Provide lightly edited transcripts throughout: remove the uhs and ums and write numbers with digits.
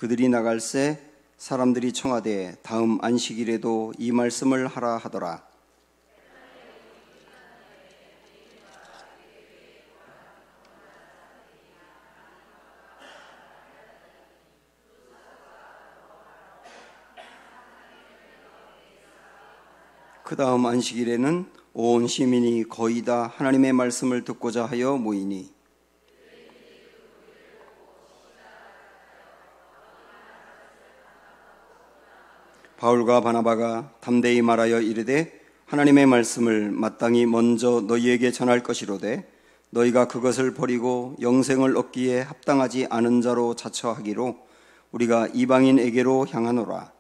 그들이 나갈새 사람들이 청하되 다음 안식일에도 이 말씀을 하라 하더라. 그 다음 안식일에는 온 시민이 거의 다 하나님의 말씀을 듣고자 하여 모이니 바울과 바나바가 담대히 말하여 이르되 하나님의 말씀을 마땅히 먼저 너희에게 전할 것이로되 너희가 그것을 버리고 영생을 얻기에 합당하지 않은 자로 자처하기로 우리가 이방인에게로 향하노라.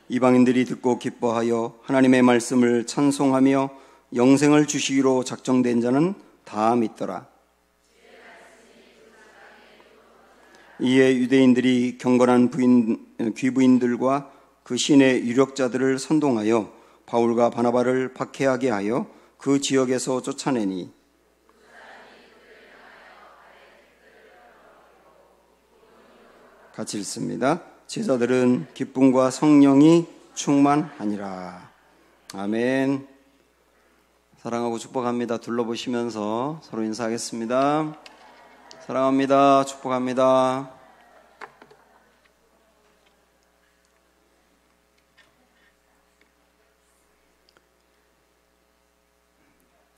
이방인들이 듣고 기뻐하여 하나님의 말씀을 찬송하며 영생을 주시기로 작정된 자는 다 믿더라. 이에 유대인들이 경건한 귀부인들과 그 신의 유력자들을 선동하여 바울과 바나바를 박해하게 하여 그 지역에서 쫓아내니 같이 읽습니다. 제자들은 기쁨과 성령이 충만하니라. 아멘. 사랑하고 축복합니다. 둘러보시면서 서로 인사하겠습니다. 사랑합니다. 축복합니다.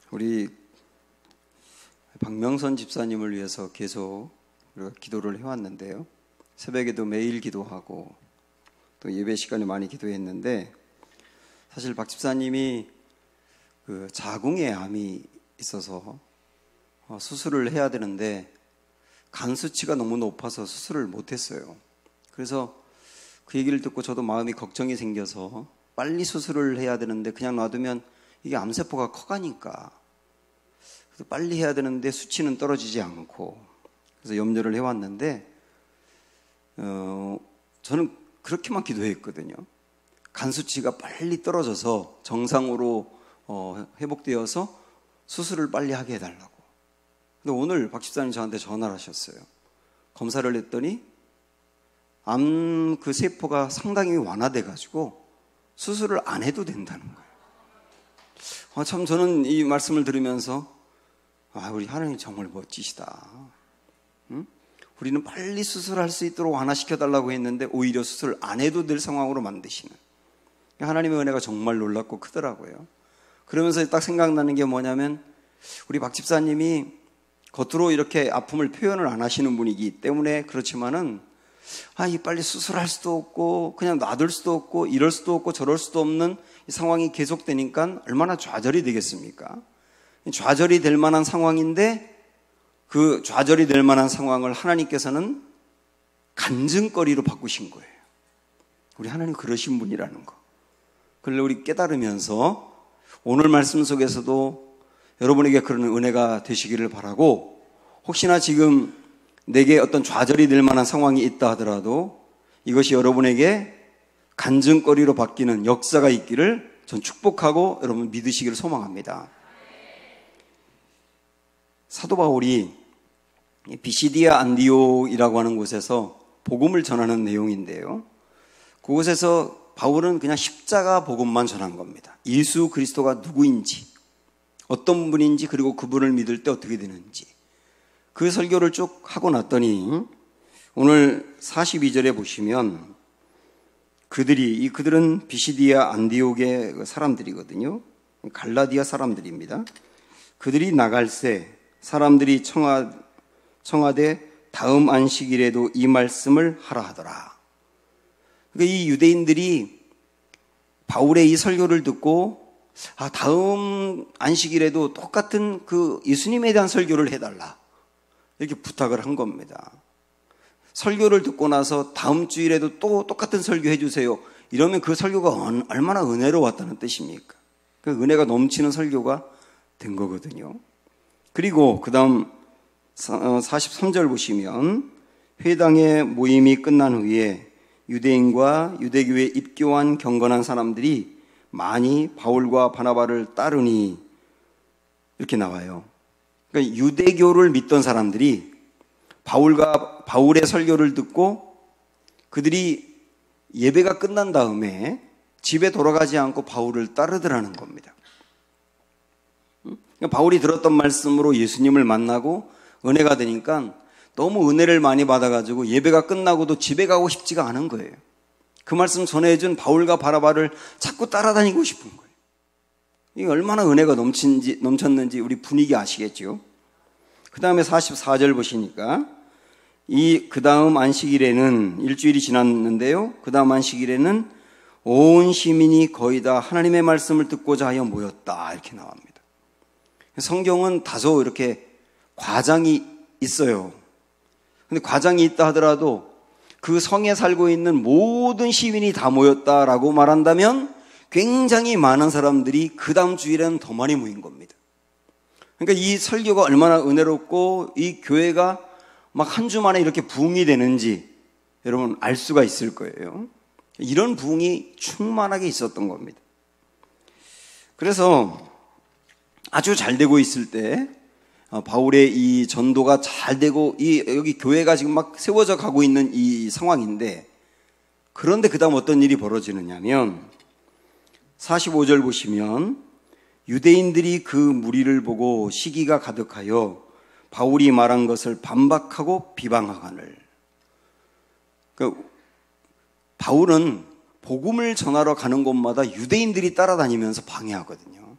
우리 박명선 집사님을 위해서 계속 우리가 기도를 해왔는데요. 새벽에도 매일 기도하고 또 예배 시간에 많이 기도했는데 사실 박 집사님이 그 자궁에 암이 있어서 수술을 해야 되는데 간 수치가 너무 높아서 수술을 못했어요. 그래서 그 얘기를 듣고 저도 마음이 걱정이 생겨서 빨리 수술을 해야 되는데 그냥 놔두면 이게 암세포가 커가니까 그래서 빨리 해야 되는데 수치는 떨어지지 않고 그래서 염려를 해왔는데 저는 그렇게만 기도했거든요. 간 수치가 빨리 떨어져서 정상으로 회복되어서 수술을 빨리 하게 해달라고. 근데 오늘 박 집사님 저한테 전화를 하셨어요. 검사를 했더니 암 그 세포가 상당히 완화돼가지고 수술을 안 해도 된다는 거예요. 참 저는 이 말씀을 들으면서 우리 하나님 정말 멋지시다. 응? 우리는 빨리 수술할 수 있도록 완화시켜달라고 했는데 오히려 수술을 안 해도 될 상황으로 만드시는 하나님의 은혜가 정말 놀랍고 크더라고요. 그러면서 딱 생각나는 게 뭐냐면 우리 박 집사님이 겉으로 이렇게 아픔을 표현을 안 하시는 분이기 때문에 그렇지만은 이 빨리 수술할 수도 없고 그냥 놔둘 수도 없고 이럴 수도 없고 저럴 수도 없는 이 상황이 계속되니까 얼마나 좌절이 되겠습니까? 좌절이 될 만한 상황인데 그 좌절이 될 만한 상황을 하나님께서는 간증거리로 바꾸신 거예요. 우리 하나님 그러신 분이라는 거. 그걸 우리 깨달으면서 오늘 말씀 속에서도 여러분에게 그런 은혜가 되시기를 바라고 혹시나 지금 내게 어떤 좌절이 될 만한 상황이 있다 하더라도 이것이 여러분에게 간증거리로 바뀌는 역사가 있기를 전 축복하고 여러분 믿으시기를 소망합니다. 사도 바울이 비시디아 안디옥이라고 하는 곳에서 복음을 전하는 내용인데요. 그곳에서 바울은 그냥 십자가 복음만 전한 겁니다. 예수 그리스도가 누구인지, 어떤 분인지, 그리고 그분을 믿을 때 어떻게 되는지 그 설교를 쭉 하고 났더니 오늘 42절에 보시면 그들은 비시디아 안디옥의 사람들이거든요. 갈라디아 사람들입니다. 그들이 나갈새 사람들이 청하되 다음 안식일에도 이 말씀을 하라 하더라. 그러니까 이 유대인들이 바울의 이 설교를 듣고 다음 안식일에도 똑같은 그 예수님에 대한 설교를 해달라 이렇게 부탁을 한 겁니다. 설교를 듣고 나서 다음 주일에도 또 똑같은 설교 해주세요. 이러면 그 설교가 얼마나 은혜로웠다는 뜻입니까? 그 은혜가 넘치는 설교가 된 거거든요. 그리고 그 다음 43절 보시면 회당의 모임이 끝난 후에 유대인과 유대교에 입교한 경건한 사람들이 많이 바울과 바나바를 따르니 이렇게 나와요. 그러니까 유대교를 믿던 사람들이 바울의 설교를 듣고 그들이 예배가 끝난 다음에 집에 돌아가지 않고 바울을 따르더라는 겁니다. 그러니까 바울이 들었던 말씀으로 예수님을 만나고 은혜가 되니까 너무 은혜를 많이 받아가지고 예배가 끝나고도 집에 가고 싶지가 않은 거예요. 그 말씀 전해준 바울과 바나바를 자꾸 따라다니고 싶은 거예요. 이게 얼마나 은혜가 넘쳤는지 우리 분위기 아시겠죠? 그 다음에 44절 보시니까 그 다음 안식일에는 일주일이 지났는데요. 그 다음 안식일에는 온 시민이 거의 다 하나님의 말씀을 듣고자 하여 모였다 이렇게 나옵니다. 성경은 다소 이렇게 과장이 있어요. 근데 과장이 있다 하더라도 그 성에 살고 있는 모든 시민이 다 모였다라고 말한다면 굉장히 많은 사람들이 그 다음 주일에는 더 많이 모인 겁니다. 그러니까 이 설교가 얼마나 은혜롭고 이 교회가 막 한 주 만에 이렇게 부흥이 되는지 여러분 알 수가 있을 거예요. 이런 부흥이 충만하게 있었던 겁니다. 그래서 아주 잘 되고 있을 때 바울의 이 전도가 잘 되고 여기 교회가 지금 막 세워져 가고 있는 이 상황인데, 그런데 그 다음 어떤 일이 벌어지느냐면 45절 보시면 유대인들이 그 무리를 보고 시기가 가득하여 바울이 말한 것을 반박하고 비방하거늘. 그러니까 바울은 복음을 전하러 가는 곳마다 유대인들이 따라다니면서 방해하거든요.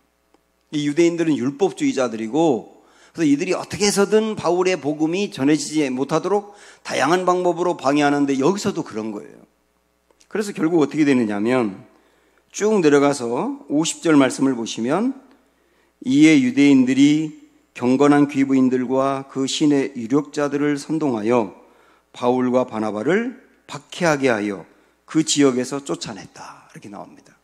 이 유대인들은 율법주의자들이고, 그래서 이들이 어떻게 해서든 바울의 복음이 전해지지 못하도록 다양한 방법으로 방해하는데 여기서도 그런 거예요. 그래서 결국 어떻게 되느냐면 쭉 내려가서 50절 말씀을 보시면 이에 유대인들이 경건한 귀부인들과 그 신의 유력자들을 선동하여 바울과 바나바를 박해하게 하여 그 지역에서 쫓아냈다 이렇게 나옵니다.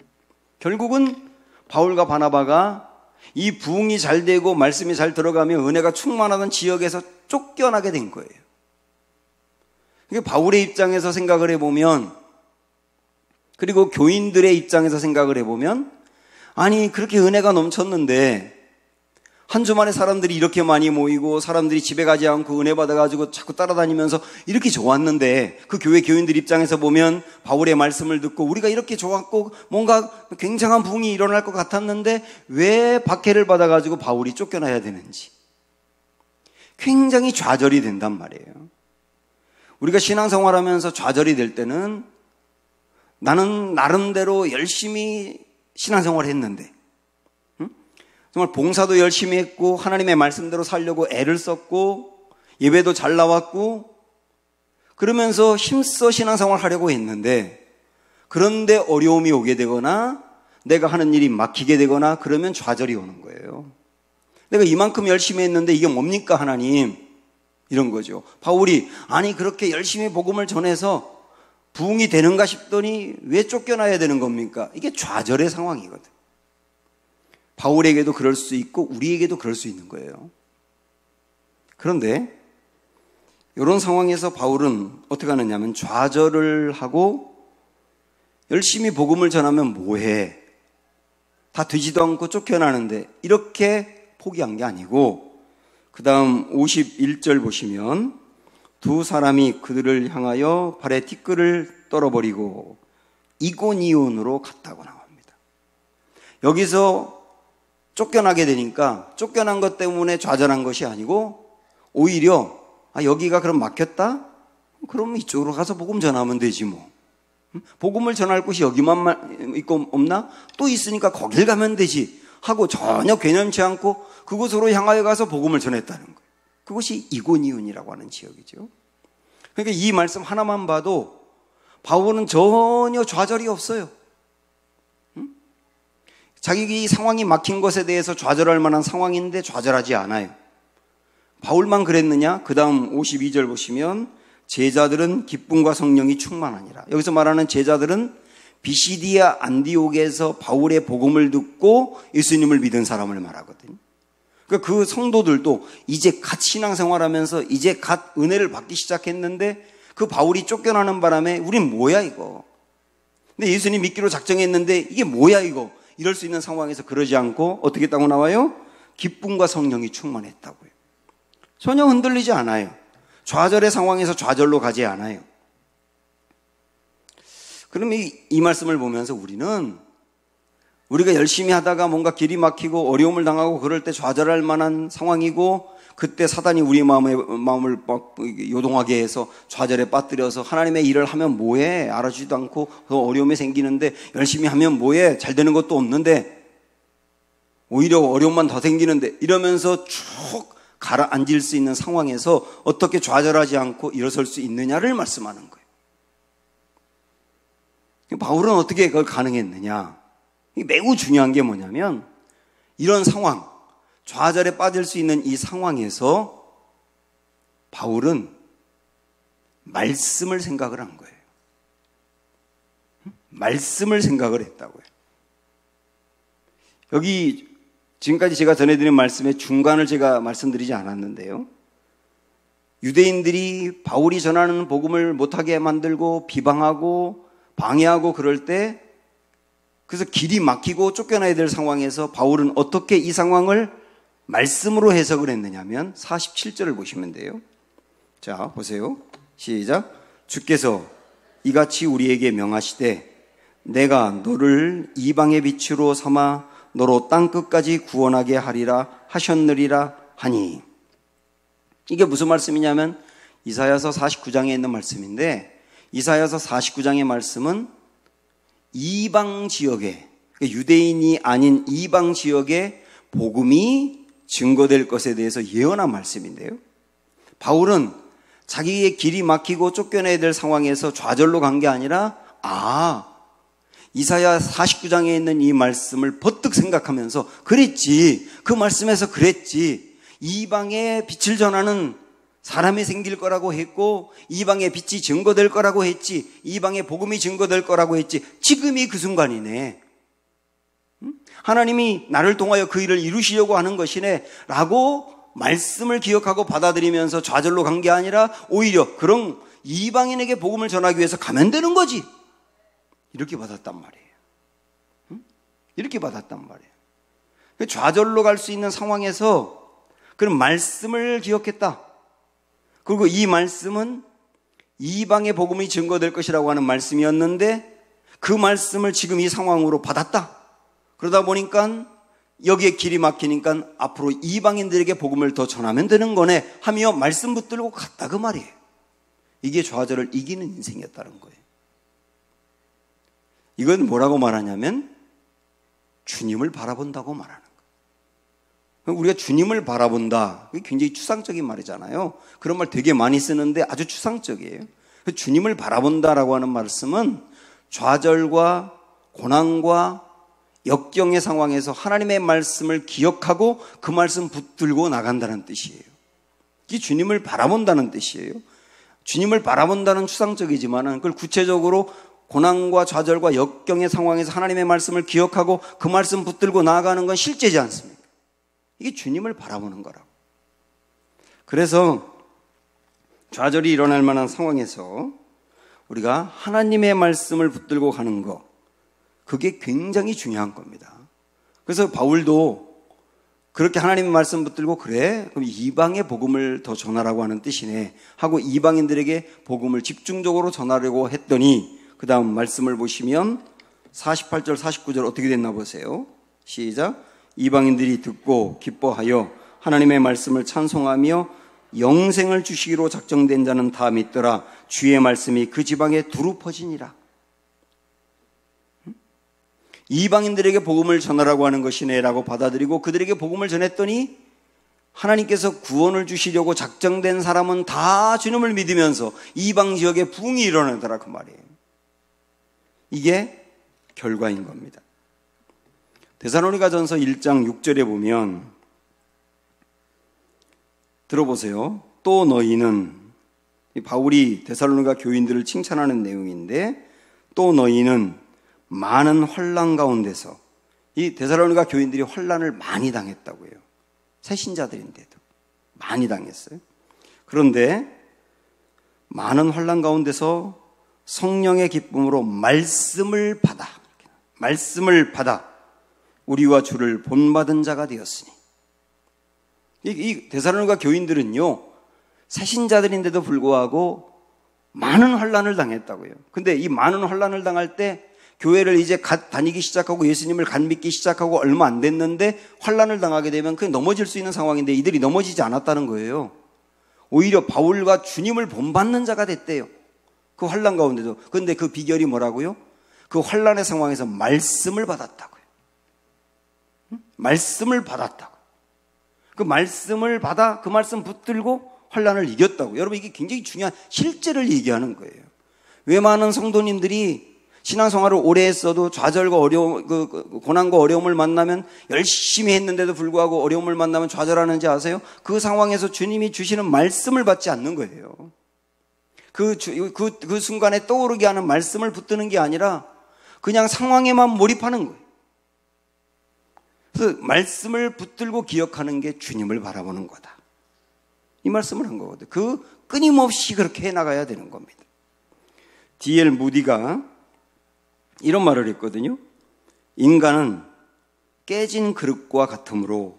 결국은 바울과 바나바가 이 부흥이 잘 되고 말씀이 잘 들어가며 은혜가 충만하던 지역에서 쫓겨나게 된 거예요. 바울의 입장에서 생각을 해보면, 그리고 교인들의 입장에서 생각을 해보면, 아니 그렇게 은혜가 넘쳤는데 한 주 만에 사람들이 이렇게 많이 모이고 사람들이 집에 가지 않고 은혜 받아가지고 자꾸 따라다니면서 이렇게 좋았는데, 그 교회 교인들 입장에서 보면 바울의 말씀을 듣고 우리가 이렇게 좋았고 뭔가 굉장한 부흥이 일어날 것 같았는데 왜 박해를 받아가지고 바울이 쫓겨나야 되는지 굉장히 좌절이 된단 말이에요. 우리가 신앙생활하면서 좌절이 될 때는 나는 나름대로 열심히 신앙생활을 했는데, 정말 봉사도 열심히 했고 하나님의 말씀대로 살려고 애를 썼고 예배도 잘 나왔고 그러면서 힘써 신앙생활 하려고 했는데, 그런데 어려움이 오게 되거나 내가 하는 일이 막히게 되거나 그러면 좌절이 오는 거예요. 내가 이만큼 열심히 했는데 이게 뭡니까 하나님? 이런 거죠. 바울이 아니 그렇게 열심히 복음을 전해서 부흥이 되는가 싶더니 왜 쫓겨나야 되는 겁니까? 이게 좌절의 상황이거든. 바울에게도 그럴 수 있고 우리에게도 그럴 수 있는 거예요. 그런데 이런 상황에서 바울은 어떻게 하느냐면 좌절을 하고 열심히 복음을 전하면 뭐해? 다 되지도 않고 쫓겨나는데 이렇게 포기한 게 아니고, 그 다음 51절 보시면 두 사람이 그들을 향하여 발에 티끌을 떨어버리고 이고니온으로 갔다고 나옵니다. 여기서 쫓겨나게 되니까 쫓겨난 것 때문에 좌절한 것이 아니고 오히려 여기가 그럼 막혔다? 그럼 이쪽으로 가서 복음 전하면 되지 뭐. 복음을 전할 곳이 여기만 있고 없나? 또 있으니까 거길 가면 되지 하고 전혀 개념치 않고 그곳으로 향하여 가서 복음을 전했다는 거예요. 그것이 이고니온이라고 하는 지역이죠. 그러니까 이 말씀 하나만 봐도 바울은 전혀 좌절이 없어요. 자기 상황이 막힌 것에 대해서 좌절할 만한 상황인데 좌절하지 않아요. 바울만 그랬느냐? 그 다음 52절 보시면 제자들은 기쁨과 성령이 충만하니라. 여기서 말하는 제자들은 비시디아 안디옥에서 바울의 복음을 듣고 예수님을 믿은 사람을 말하거든요. 그러니까 그 성도들도 이제 갓 신앙생활하면서 이제 갓 은혜를 받기 시작했는데 그 바울이 쫓겨나는 바람에 우린 뭐야 이거? 근데 예수님 믿기로 작정했는데 이게 뭐야 이거? 이럴 수 있는 상황에서 그러지 않고 어떻게 했다고 나와요? 기쁨과 성령이 충만했다고요. 전혀 흔들리지 않아요. 좌절의 상황에서 좌절로 가지 않아요. 그럼 이 말씀을 보면서 우리가 열심히 하다가 뭔가 길이 막히고 어려움을 당하고 그럴 때 좌절할 만한 상황이고, 그때 사단이 우리 마음을 막 요동하게 해서 좌절에 빠뜨려서 하나님의 일을 하면 뭐해? 알아주지도 않고 더 어려움이 생기는데, 열심히 하면 뭐해? 잘 되는 것도 없는데 오히려 어려움만 더 생기는데, 이러면서 쭉 가라앉을 수 있는 상황에서 어떻게 좌절하지 않고 일어설 수 있느냐를 말씀하는 거예요. 바울은 어떻게 그걸 가능했느냐? 매우 중요한 게 뭐냐면, 이런 상황, 좌절에 빠질 수 있는 이 상황에서 바울은 말씀을 생각을 한 거예요. 말씀을 생각을 했다고요. 여기 지금까지 제가 전해드린 말씀의 중간을 제가 말씀드리지 않았는데요. 유대인들이 바울이 전하는 복음을 못하게 만들고 비방하고 방해하고 그럴 때, 그래서 길이 막히고 쫓겨나야 될 상황에서 바울은 어떻게 이 상황을 말씀으로 해석을 했느냐면 47절을 보시면 돼요. 자, 보세요. 시작. 주께서 이같이 우리에게 명하시되 내가 너를 이방의 빛으로 삼아 너로 땅끝까지 구원하게 하리라 하셨느리라 하니. 이게 무슨 말씀이냐면 이사야서 49장에 있는 말씀인데, 이사야서 49장의 말씀은 이방 지역에, 유대인이 아닌 이방 지역에 복음이 증거될 것에 대해서 예언한 말씀인데요. 바울은 자기의 길이 막히고 쫓겨나야 될 상황에서 좌절로 간 게 아니라, 이사야 49장에 있는 이 말씀을 버뜩 생각하면서, 그랬지, 그 말씀에서 그랬지, 이방에 빛을 전하는 사람이 생길 거라고 했고, 이방의 빛이 증거될 거라고 했지, 이방의 복음이 증거될 거라고 했지, 지금이 그 순간이네. 하나님이 나를 통하여 그 일을 이루시려고 하는 것이네 라고 말씀을 기억하고 받아들이면서 좌절로 간 게 아니라, 오히려 그런 이방인에게 복음을 전하기 위해서 가면 되는 거지, 이렇게 받았단 말이에요. 이렇게 받았단 말이에요. 좌절로 갈 수 있는 상황에서 그런 말씀을 기억했다. 그리고 이 말씀은 이방의 복음이 증거될 것이라고 하는 말씀이었는데, 그 말씀을 지금 이 상황으로 받았다. 그러다 보니까 여기에 길이 막히니까 앞으로 이방인들에게 복음을 더 전하면 되는 거네 하며 말씀 붙들고 갔다, 그 말이에요. 이게 좌절을 이기는 인생이었다는 거예요. 이건 뭐라고 말하냐면 주님을 바라본다고 말하는 거예요. 우리가 주님을 바라본다, 그게 굉장히 추상적인 말이잖아요. 그런 말 되게 많이 쓰는데 아주 추상적이에요. 주님을 바라본다라고 하는 말씀은 좌절과 고난과 역경의 상황에서 하나님의 말씀을 기억하고 그 말씀 붙들고 나간다는 뜻이에요. 이게 주님을 바라본다는 뜻이에요. 주님을 바라본다는 추상적이지만 그걸 구체적으로 고난과 좌절과 역경의 상황에서 하나님의 말씀을 기억하고 그 말씀 붙들고 나아가는 건 실제지 않습니까? 이게 주님을 바라보는 거라고. 그래서 좌절이 일어날 만한 상황에서 우리가 하나님의 말씀을 붙들고 가는 거, 그게 굉장히 중요한 겁니다. 그래서 바울도 그렇게 하나님의 말씀 붙들고, 그래, 그럼 이방의 복음을 더 전하라고 하는 뜻이네 하고 이방인들에게 복음을 집중적으로 전하려고 했더니, 그 다음 말씀을 보시면 48절 49절 어떻게 됐나 보세요. 시작. 이방인들이 듣고 기뻐하여 하나님의 말씀을 찬송하며 영생을 주시기로 작정된 자는 다 믿더라. 주의 말씀이 그 지방에 두루 퍼지니라. 이방인들에게 복음을 전하라고 하는 것이네 라고 받아들이고 그들에게 복음을 전했더니 하나님께서 구원을 주시려고 작정된 사람은 다 주님을 믿으면서 이방 지역에 부흥이 일어나더라, 그 말이에요. 이게 결과인 겁니다. 데살로니가전서 1장 6절에 보면, 들어보세요. 또 너희는, 바울이 데살로니가 교인들을 칭찬하는 내용인데, 또 너희는 많은 환난 가운데서, 이 데살로니가 교인들이 환난을 많이 당했다고요. 새신자들인데도 많이 당했어요. 그런데 많은 환난 가운데서 성령의 기쁨으로 말씀을 받아 우리와 주를 본받은 자가 되었으니. 이 데살로니가 교인들은요, 새신자들인데도 불구하고 많은 환난을 당했다고요. 근데 이 많은 환난을 당할 때 교회를 이제 갓 다니기 시작하고 예수님을 갓 믿기 시작하고 얼마 안 됐는데 환난을 당하게 되면 그게 넘어질 수 있는 상황인데 이들이 넘어지지 않았다는 거예요. 오히려 바울과 주님을 본받는 자가 됐대요. 그 환난 가운데도. 그런데 그 비결이 뭐라고요? 그 환난의 상황에서 말씀을 받았다고요. 말씀을 받았다고. 그 말씀을 받아 그 말씀 붙들고 환난을 이겼다고. 여러분, 이게 굉장히 중요한 실제를 얘기하는 거예요. 왜 많은 성도님들이 신앙생활을 오래 했어도 좌절과 어려움, 고난과 어려움을 만나면 열심히 했는데도 불구하고 어려움을 만나면 좌절하는지 아세요? 그 상황에서 주님이 주시는 말씀을 받지 않는 거예요. 그 순간에 떠오르게 하는 말씀을 붙드는 게 아니라 그냥 상황에만 몰입하는 거예요. 그래서 말씀을 붙들고 기억하는 게 주님을 바라보는 거다. 이 말씀을 한 거거든요. 끊임없이 그렇게 해나가야 되는 겁니다. D.L. 무디가 이런 말을 했거든요. 인간은 깨진 그릇과 같으므로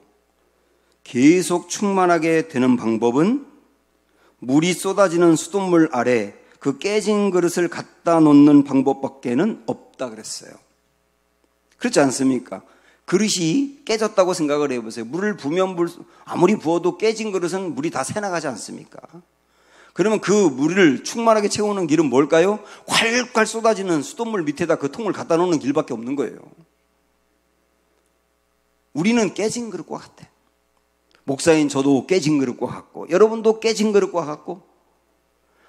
계속 충만하게 되는 방법은 물이 쏟아지는 수돗물 아래 그 깨진 그릇을 갖다 놓는 방법밖에는 없다 그랬어요. 그렇지 않습니까? 그릇이 깨졌다고 생각을 해보세요. 물을 부으면 아무리 부어도 깨진 그릇은 물이 다 새나가지 않습니까? 그러면 그 물을 충만하게 채우는 길은 뭘까요? 활활 쏟아지는 수돗물 밑에다 그 통을 갖다 놓는 길밖에 없는 거예요. 우리는 깨진 그릇과 같아. 목사인 저도 깨진 그릇과 같고, 여러분도 깨진 그릇과 같고,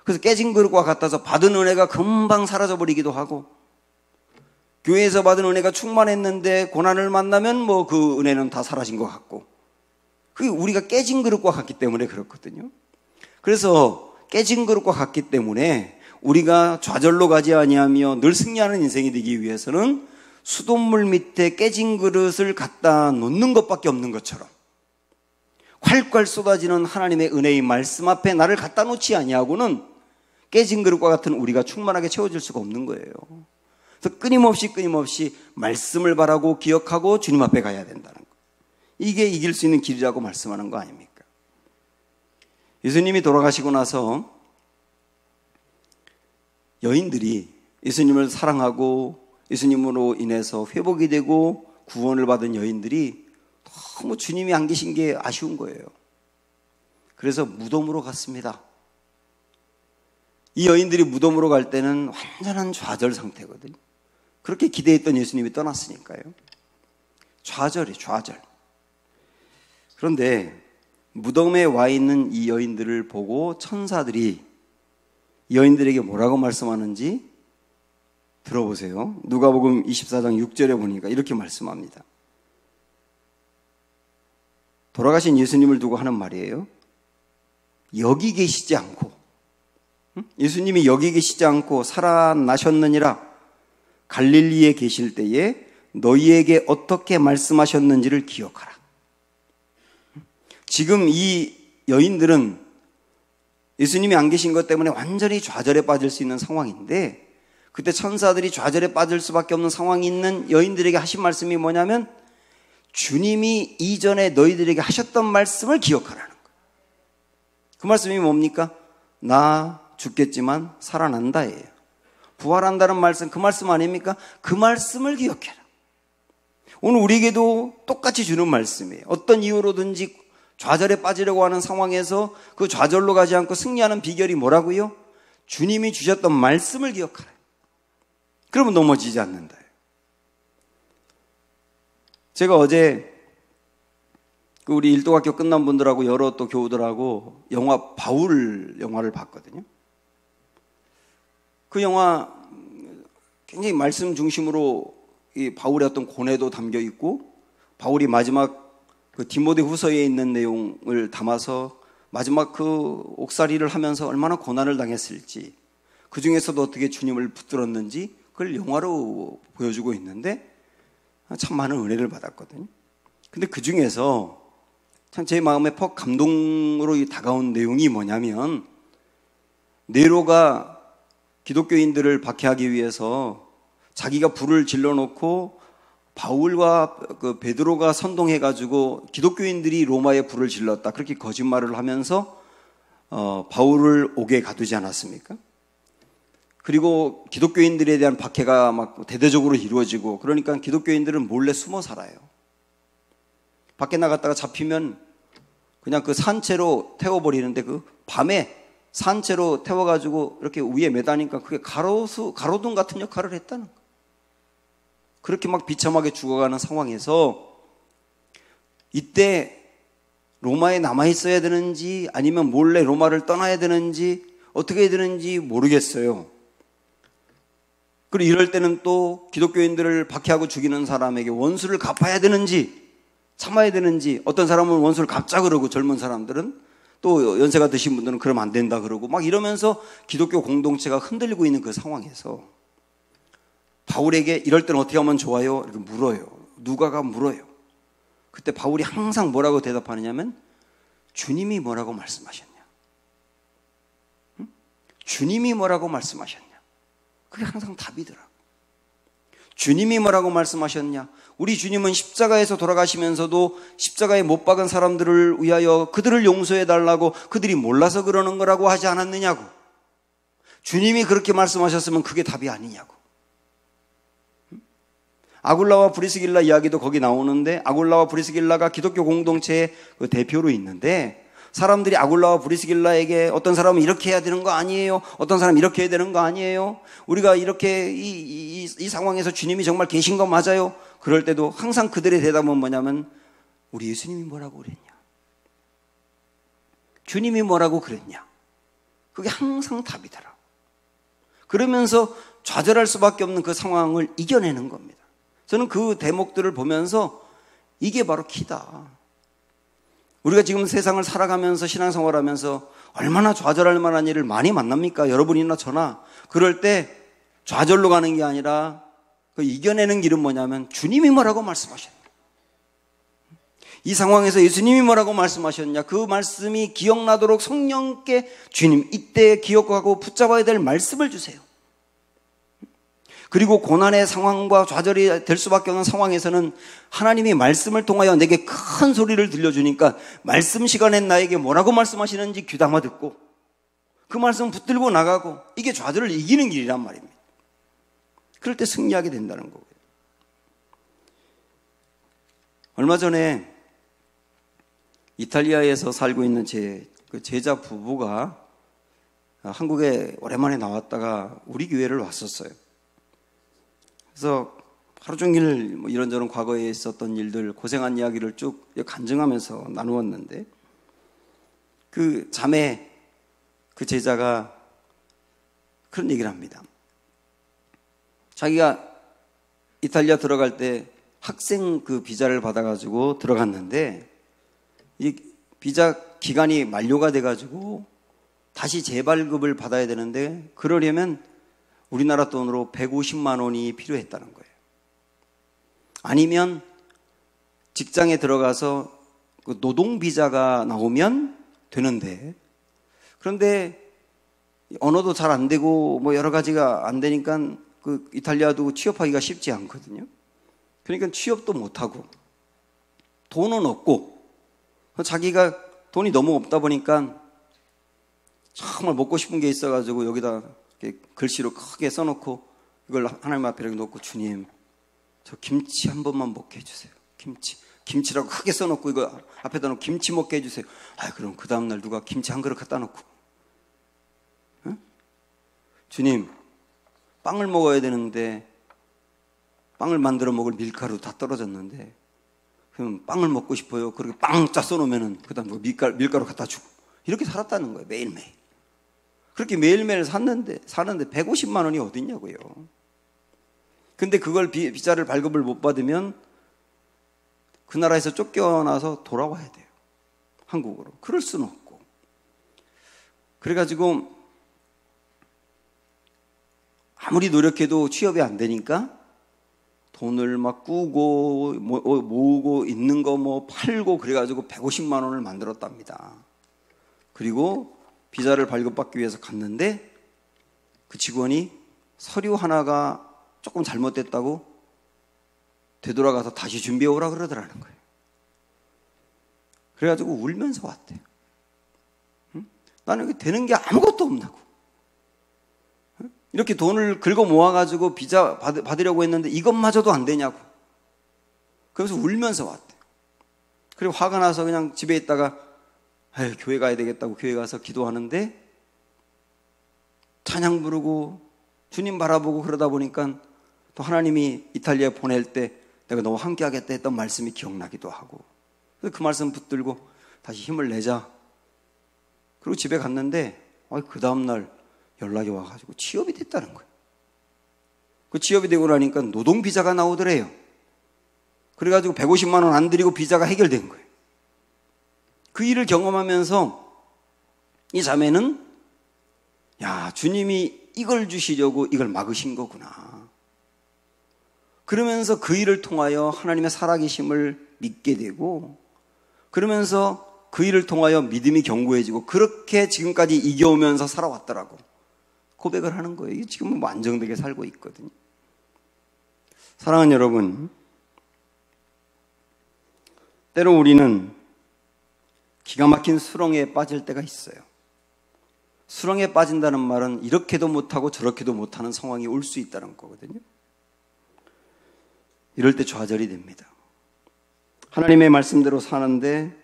그래서 깨진 그릇과 같아서 받은 은혜가 금방 사라져버리기도 하고, 교회에서 받은 은혜가 충만했는데 고난을 만나면 그 은혜는 다 사라진 것 같고, 그게 우리가 깨진 그릇과 같기 때문에 그렇거든요. 그래서 깨진 그릇과 같기 때문에 우리가 좌절로 가지 아니하며 늘 승리하는 인생이 되기 위해서는 수돗물 밑에 깨진 그릇을 갖다 놓는 것밖에 없는 것처럼 활활 쏟아지는 하나님의 은혜의 말씀 앞에 나를 갖다 놓지 아니하고는 깨진 그릇과 같은 우리가 충만하게 채워질 수가 없는 거예요. 그래서 끊임없이 말씀을 바라고 기억하고 주님 앞에 가야 된다는 거. 이게 이길 수 있는 길이라고 말씀하는 거 아닙니까? 예수님이 돌아가시고 나서 여인들이 예수님을 사랑하고 예수님으로 인해서 회복이 되고 구원을 받은 여인들이 너무 주님이 안 계신 게 아쉬운 거예요. 그래서 무덤으로 갔습니다. 이 여인들이 무덤으로 갈 때는 완전한 좌절 상태거든요. 그렇게 기대했던 예수님이 떠났으니까요. 좌절. 그런데 무덤에 와 있는 이 여인들을 보고 천사들이 여인들에게 뭐라고 말씀하는지 들어보세요. 누가복음 24장 6절에 보니까 이렇게 말씀합니다. 돌아가신 예수님을 두고 하는 말이에요. 여기 계시지 않고, 예수님이 여기 계시지 않고 살아나셨느니라 갈릴리에 계실 때에 너희에게 어떻게 말씀하셨는지를 기억하라. 지금 이 여인들은 예수님이 안 계신 것 때문에 완전히 좌절에 빠질 수 있는 상황인데, 그때 천사들이 좌절에 빠질 수밖에 없는 상황이 있는 여인들에게 하신 말씀이 뭐냐면 주님이 이전에 너희들에게 하셨던 말씀을 기억하라는 거예요. 그 말씀이 뭡니까? 나 죽겠지만 살아난다예요. 부활한다는 말씀, 그 말씀 아닙니까? 그 말씀을 기억해라. 오늘 우리에게도 똑같이 주는 말씀이에요. 어떤 이유로든지 좌절에 빠지려고 하는 상황에서 그 좌절로 가지 않고 승리하는 비결이 뭐라고요? 주님이 주셨던 말씀을 기억하라. 그러면 넘어지지 않는다. 제가 어제 우리 일도학교 끝난 분들하고 여러 또 교우들하고 영화 바울 영화를 봤거든요. 그 영화 굉장히 말씀 중심으로 이 바울의 어떤 고뇌도 담겨 있고, 바울이 마지막 그 디모데 후서에 있는 내용을 담아서 마지막 그 옥살이를 하면서 얼마나 고난을 당했을지, 그 중에서도 어떻게 주님을 붙들었는지 그걸 영화로 보여주고 있는데 참 많은 은혜를 받았거든요. 근데 그 중에서 참 제 마음에 퍽 감동으로 다가온 내용이 뭐냐면, 네로가 기독교인들을 박해하기 위해서 자기가 불을 질러놓고 바울과 그 베드로가 선동해가지고 기독교인들이 로마에 불을 질렀다, 그렇게 거짓말을 하면서 바울을 옥에 가두지 않았습니까? 그리고 기독교인들에 대한 박해가 막 대대적으로 이루어지고, 그러니까 기독교인들은 몰래 숨어 살아요. 밖에 나갔다가 잡히면 그냥 그 산채로 태워버리는데, 그 밤에 산채로 태워가지고 이렇게 위에 매다니까 그게 가로등 같은 역할을 했다는 거예요. 그렇게 막 비참하게 죽어가는 상황에서 이때 로마에 남아있어야 되는지 아니면 몰래 로마를 떠나야 되는지 어떻게 해야 되는지 모르겠어요. 그리고 이럴 때는 또 기독교인들을 박해하고 죽이는 사람에게 원수를 갚아야 되는지 참아야 되는지, 어떤 사람은 원수를 갚자 그러고, 젊은 사람들은 또 연세가 드신 분들은 그러면 안 된다 그러고, 막 이러면서 기독교 공동체가 흔들리고 있는 그 상황에서 바울에게 이럴 때는 어떻게 하면 좋아요? 이렇게 물어요. 누가가 물어요. 그때 바울이 항상 뭐라고 대답하느냐면 주님이 뭐라고 말씀하셨냐? 응? 주님이 뭐라고 말씀하셨냐? 그게 항상 답이더라. 주님이 뭐라고 말씀하셨냐? 우리 주님은 십자가에서 돌아가시면서도 십자가에 못 박은 사람들을 위하여 그들을 용서해 달라고, 그들이 몰라서 그러는 거라고 하지 않았느냐고. 주님이 그렇게 말씀하셨으면 그게 답이 아니냐고. 아굴라와 브리스길라 이야기도 거기 나오는데, 아굴라와 브리스길라가 기독교 공동체의 그 대표로 있는데, 사람들이 아굴라와 브리스길라에게 어떤 사람은 이렇게 해야 되는 거 아니에요? 어떤 사람은 이렇게 해야 되는 거 아니에요? 우리가 이렇게 이 상황에서 주님이 정말 계신 거 맞아요? 그럴 때도 항상 그들의 대답은 뭐냐면 우리 예수님이 뭐라고 그랬냐? 주님이 뭐라고 그랬냐? 그게 항상 답이더라. 그러면서 좌절할 수밖에 없는 그 상황을 이겨내는 겁니다. 저는 그 대목들을 보면서 이게 바로 키다. 우리가 지금 세상을 살아가면서 신앙생활하면서 얼마나 좌절할 만한 일을 많이 만납니까? 여러분이나 저나. 그럴 때 좌절로 가는 게 아니라 그 이겨내는 길은 뭐냐면 주님이 뭐라고 말씀하셨냐, 이 상황에서 예수님이 뭐라고 말씀하셨냐, 그 말씀이 기억나도록 성령께 주님 이때 기억하고 붙잡아야 될 말씀을 주세요. 그리고 고난의 상황과 좌절이 될 수밖에 없는 상황에서는 하나님이 말씀을 통하여 내게 큰 소리를 들려주니까 말씀 시간에 나에게 뭐라고 말씀하시는지 귀담아 듣고 그 말씀 붙들고 나가고, 이게 좌절을 이기는 길이란 말입니다. 그럴 때 승리하게 된다는 거고요. 얼마 전에 이탈리아에서 살고 있는 제 제자 부부가 한국에 오랜만에 나왔다가 우리 교회를 왔었어요. 그래서 하루 종일 뭐 이런저런 과거에 있었던 일들, 고생한 이야기를 쭉 간증하면서 나누었는데, 그 자매, 그 제자가 그런 얘기를 합니다. 자기가 이탈리아 들어갈 때 학생 그 비자를 받아가지고 들어갔는데, 이 비자 기간이 만료가 돼가지고 다시 재발급을 받아야 되는데, 그러려면 우리나라 돈으로 150만 원이 필요했다는 거예요. 아니면 직장에 들어가서 그 노동 비자가 나오면 되는데, 그런데 언어도 잘 안 되고 뭐 여러 가지가 안 되니까 그 이탈리아도 취업하기가 쉽지 않거든요. 그러니까 취업도 못하고 돈은 없고, 자기가 돈이 너무 없다 보니까 정말 먹고 싶은 게 있어가지고 여기다 이렇게 글씨로 크게 써놓고 이걸 하나님 앞에 이렇게 놓고, 주님 저 김치 한 번만 먹게 해주세요. 김치라고 크게 써놓고 이거 앞에다 놓고 김치 먹게 해주세요. 그럼 그 다음날 누가 김치 한 그릇 갖다 놓고, 응? 주님 빵을 먹어야 되는데 빵을 만들어 먹을 밀가루 다 떨어졌는데 그럼 빵을 먹고 싶어요. 그렇게 빵 짜 써놓으면 그 다음 밀가루 갖다 주고, 이렇게 살았다는 거예요. 매일매일. 그렇게 매일매일 사는데 150만 원이 어딨냐고요. 근데 그걸 비자를 발급을 못 받으면 그 나라에서 쫓겨나서 돌아와야 돼요. 한국으로. 그럴 수는 없고. 그래가지고 아무리 노력해도 취업이 안 되니까 돈을 막 꾸고 모으고 있는 거 뭐 팔고 그래가지고 150만 원을 만들었답니다. 그리고 비자를 발급받기 위해서 갔는데 그 직원이 서류 하나가 조금 잘못됐다고 되돌아가서 다시 준비해 오라 그러더라는 거예요. 그래가지고 울면서 왔대요. 나는 여기 되는 게 아무것도 없나고. 이렇게 돈을 긁어 모아가지고 비자 받으려고 했는데 이것마저도 안 되냐고. 그래서 울면서 왔대요. 그리고 화가 나서 그냥 집에 있다가 교회 가야 되겠다고 교회 가서 기도하는데 찬양 부르고 주님 바라보고 그러다 보니까 또 하나님이 이탈리아에 보낼 때 내가 너무 함께 하겠다 했던 말씀이 기억나기도 하고, 그래서 그 말씀 붙들고 다시 힘을 내자. 그리고 집에 갔는데 그 다음날 연락이 와가지고 취업이 됐다는 거예요. 그 취업이 되고 나니까 노동 비자가 나오더래요. 그래가지고 150만 원 안 들이고 비자가 해결된 거예요. 그 일을 경험하면서 이 자매는 주님이 이걸 주시려고 이걸 막으신 거구나. 그러면서 그 일을 통하여 하나님의 살아계심을 믿게 되고, 그러면서 그 일을 통하여 믿음이 견고해지고, 그렇게 지금까지 이겨오면서 살아왔더라고. 고백을 하는 거예요. 지금은 안정되게 살고 있거든요. 사랑하는 여러분, 때로 우리는 기가 막힌 수렁에 빠질 때가 있어요. 수렁에 빠진다는 말은 이렇게도 못하고 저렇게도 못하는 상황이 올 수 있다는 거거든요. 이럴 때 좌절이 됩니다. 하나님의 말씀대로 사는데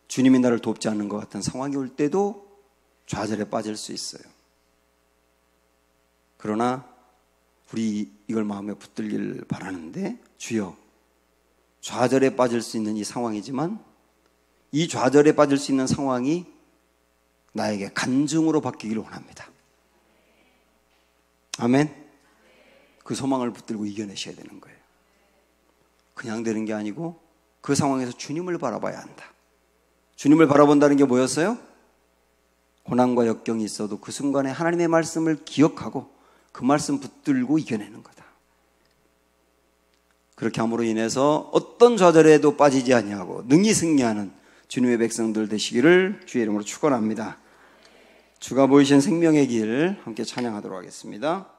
주님이 나를 돕지 않는 것 같은 상황이 올 때도 좌절에 빠질 수 있어요. 그러나 우리 이걸 마음에 붙들길 바라는데, 주여, 좌절에 빠질 수 있는 이 상황이지만 이 좌절에 빠질 수 있는 상황이 나에게 간증으로 바뀌기를 원합니다. 아멘. 그 소망을 붙들고 이겨내셔야 되는 거예요. 그냥 되는 게 아니고 그 상황에서 주님을 바라봐야 한다. 주님을 바라본다는 게 뭐였어요? 고난과 역경이 있어도 그 순간에 하나님의 말씀을 기억하고 그 말씀 붙들고 이겨내는 거다. 그렇게 함으로 인해서 어떤 좌절에도 빠지지 아니하고 능히 승리하는 주님의 백성들 되시기를 주의 이름으로 축원합니다. 주가 보이신 생명의 길 함께 찬양하도록 하겠습니다.